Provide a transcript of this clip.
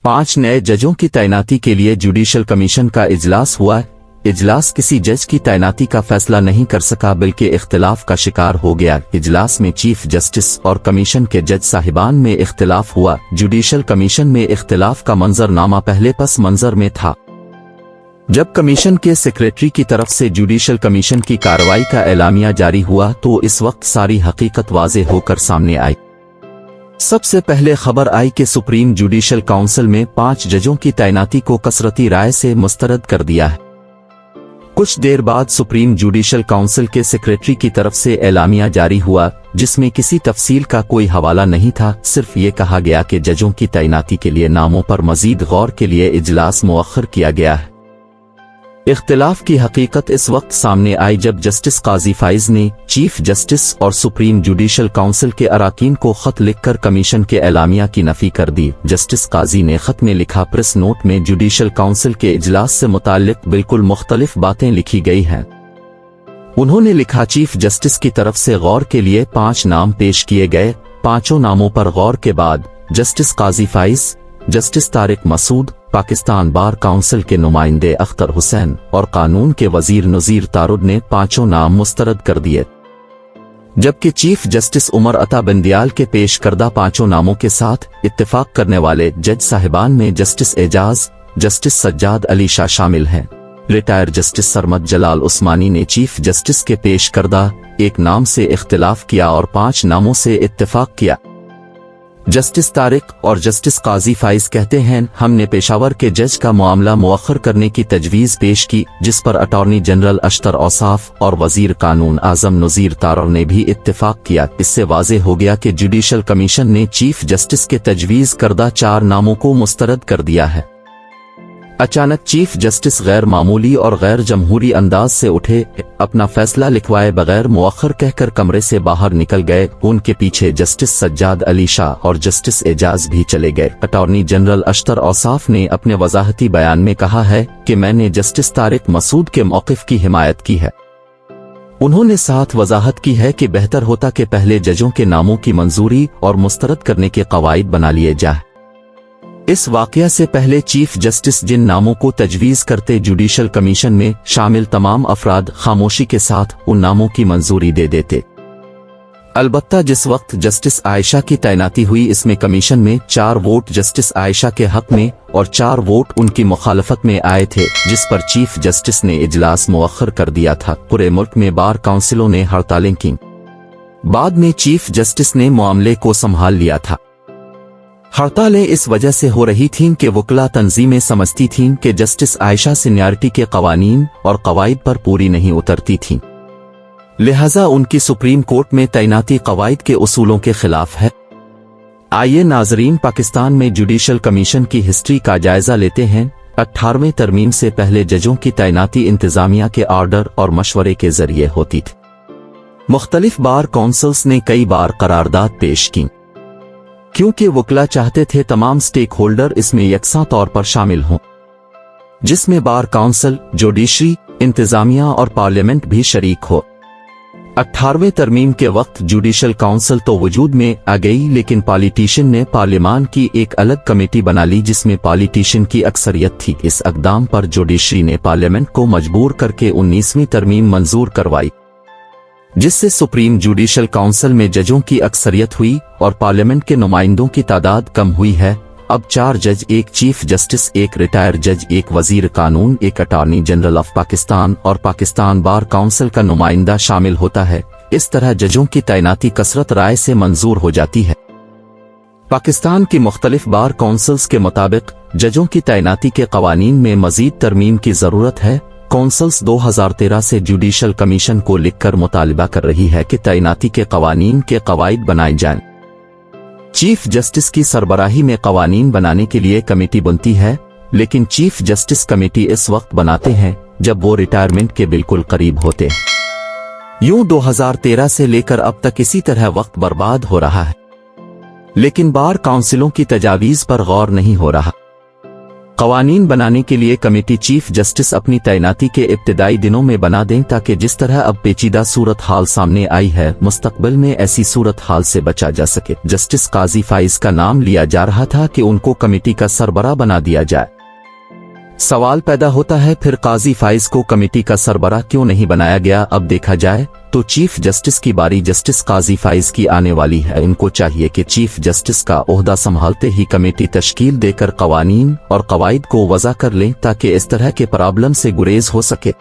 5 नए जजों की तैनाती के लिए जुडिशल कमीशन का इजलास हुआ। इजलास किसी जज की तैनाती का फैसला नहीं कर सका बल्कि इख्तिलाफ का शिकार हो गया। इजलास में चीफ जस्टिस और कमीशन के जज साहिबान में इख्तिलाफ हुआ। जुडिशल कमीशन में इख्तिलाफ का मंजरनामा पहले पस मंजर में था। जब कमीशन के सेक्रेटरी की तरफ से जुडिशल कमीशन की कार्रवाई का एलामिया जारी हुआ तो इस वक्त सारी हकीकत वाज़ेह होकर सामने आई। सबसे पहले खबर आई कि सुप्रीम जुडिशल काउंसिल में 5 जजों की तैनाती को कसरती राय से मुस्तरद कर दिया है। कुछ देर बाद सुप्रीम जुडिशल काउंसिल के सेक्रेटरी की तरफ से एलामिया जारी हुआ, जिसमें किसी तफसील का कोई हवाला नहीं था। सिर्फ ये कहा गया कि जजों की तैनाती के लिए नामों पर मजीद गौर के लिए इजलास मुअख्खर किया गया है। इख्तिलाफ की हकीकत इस वक्त सामने आई जब जस्टिस काजी फाइज ने चीफ जस्टिस और सुप्रीम जुडिशल काउंसिल के अराकीन को खत लिखकर कमीशन के एलामिया की नफी कर दी। जस्टिस काजी ने खत में लिखा, प्रेस नोट में जुडिशल काउंसिल के इजलास से मुताल्लिक बिल्कुल मुख्तलिफ बातें लिखी गई हैं। उन्होंने लिखा, चीफ जस्टिस की तरफ से गौर के लिए 5 नाम पेश किए गए। 5 नामों पर गौर के बाद justice Qazi Faez, justice Tariq Masood, Pakistan bar council के नुमाइंदे अख्तर हुसैन और कानून के वजीर नज़ीर तारुद ने 5 नाम मुस्तरद कर दिए, जबकि चीफ जस्टिस उमर अता बंदियाल के पेश करदा 5 नामों के साथ इत्तेफाक करने वाले जज साहिबान में जस्टिस एजाज, जस्टिस सज्जाद अली शाह शामिल हैं। रिटायर जस्टिस सरमद जलाल उस्मानी ने चीफ जस्टिस के पेश करदा 1 नाम से इख्तिलाफ किया और 5 नामों से इत्तेफाक किया। जस्टिस तारिक और जस्टिस काजी फाइज कहते हैं, हमने पेशावर के जज का मामला मुअख्खर करने की तजवीज़ पेश की, जिस पर अटॉर्नी जनरल अशतर औसाफ और वजीर कानून आजम नज़ीर तारुद ने भी इत्तेफाक किया। इससे वाज़ेह हो गया कि जुडिशल कमीशन ने चीफ जस्टिस के तजवीज़ करदा 4 नामों को मुस्तरद कर दिया है। अचानक चीफ जस्टिस गैर मामूली और गैर जमहूरी अंदाज से उठे, अपना फैसला लिखवाए बगैर मुअख्खर कहकर कमरे से बाहर निकल गए। उनके पीछे जस्टिस सज्जाद अली शाह और जस्टिस एजाज भी चले गए। अटॉर्नी जनरल अशतर औसाफ ने अपने वजाहती बयान में कहा है कि मैंने जस्टिस तारिक मसूद के मौक़िफ़ की हिमायत की है। उन्होंने साथ वजाहत की है कि बेहतर होता कि पहले जजों के नामों की मंजूरी और मुस्तरद करने के कवायद बना लिए जाए। इस वाक़या से पहले चीफ जस्टिस जिन नामों को तजवीज़ करते जुडिशल कमीशन में शामिल तमाम अफराद खामोशी के साथ उन नामों की मंजूरी दे देते। अलबत्ता जिस वक्त जस्टिस आयशा की तैनाती हुई, इसमें कमीशन में 4 वोट जस्टिस आयशा के हक में और 4 वोट उनकी मुखालफत में आए थे, जिस पर चीफ जस्टिस ने इजलास मुअख्खर कर दिया था। पूरे मुल्क में बार काउंसिलों ने हड़तालें की। बाद में चीफ जस्टिस ने मामले को संभाल लिया था। हड़तालें इस वजह से हो रही थीं कि वकला तंजीमें समझती थीं कि जस्टिस आयशा सीनियरिटी के कवानीन और कवायद पर पूरी नहीं उतरती थीं, लिहाजा उनकी सुप्रीम कोर्ट में तैनाती कवायद के उसूलों के खिलाफ है। आइए नाजरीन, पाकिस्तान में जुडिशल कमीशन की हिस्ट्री का जायजा लेते हैं। 18वें तरमीम से पहले जजों की तैनाती इंतजामिया के आर्डर और मशवरे के जरिए होती थी। मुख्तलिफ बार काउंसिल्स ने कई बार करारदाद पेश की, क्योंकि वकला चाहते थे तमाम स्टेक होल्डर इसमें यकसा तौर पर शामिल हों, जिसमें बार काउंसिल, जुडिशरी, इंतजामिया और पार्लियामेंट भी शरीक हो। 18वें तरमीम के वक्त जुडिशल काउंसिल तो वजूद में आ गई, लेकिन पॉलिटिशियन ने पार्लियामान की एक अलग कमेटी बना ली जिसमें पॉलिटिशियन की अक्सरियत थी। इस अक़दाम पर जुडिशरी ने पार्लियामेंट को मजबूर करके 19वीं तरमीम मंजूर करवाई, जिससे सुप्रीम जुडिशल काउंसिल में जजों की अक्सरियत हुई और पार्लियामेंट के नुमाइंदों की तादाद कम हुई है। अब 4 जज, 1 चीफ जस्टिस, 1 रिटायर जज, 1 वजीर कानून, 1 अटॉर्नी जनरल ऑफ पाकिस्तान और पाकिस्तान बार काउंसिल का नुमाइंदा शामिल होता है। इस तरह जजों की तैनाती कसरत राय से मंजूर हो जाती है। पाकिस्तान की मुख्तलिफ बार काउंसिल्स के मुताबिक जजों की तैनाती के कवानीन में मजीद तरमीम की जरूरत है। काउंसिल्स 2013 से जुडिशल कमीशन को लिखकर मुतालिबा कर रही है कि तैनाती के कवानीन के कवायद बनाए जाएं। चीफ जस्टिस की सरबराही में कवानीन बनाने के लिए कमेटी बनती है, लेकिन चीफ जस्टिस कमेटी इस वक्त बनाते हैं जब वो रिटायरमेंट के बिल्कुल करीब होते हैं। यूं 2013 से लेकर अब तक इसी तरह वक्त बर्बाद हो रहा है, लेकिन बार काउंसिलों की तजावीज़ पर गौर नहीं हो रहा। قوانین بنانے کے لیے کمیٹی چیف جسٹس اپنی تعیناتی کے ابتدائی دنوں میں بنا دیں تاکہ جس طرح اب پیچیدہ صورتحال سامنے آئی ہے مستقبل میں ایسی صورتحال سے بچا جا سکے۔ جسٹس قاضی فائز کا نام لیا جا رہا تھا کہ ان کو کمیٹی کا سربراہ بنا دیا جائے۔ سوال پیدا ہوتا ہے پھر قاضی فائز کو کمیٹی کا سربراہ کیوں نہیں بنایا گیا؟ اب دیکھا جائے تو چیف جسٹس کی باری جسٹس قاضی فائز کی آنے والی ہے۔ ان کو چاہیے کہ چیف جسٹس کا عہدہ سنبھالتے ہی کمیٹی تشکیل دے کر قوانین اور قواعد کو وضع کر لیں تاکہ اس طرح کے پرابلم سے گریز ہو سکے۔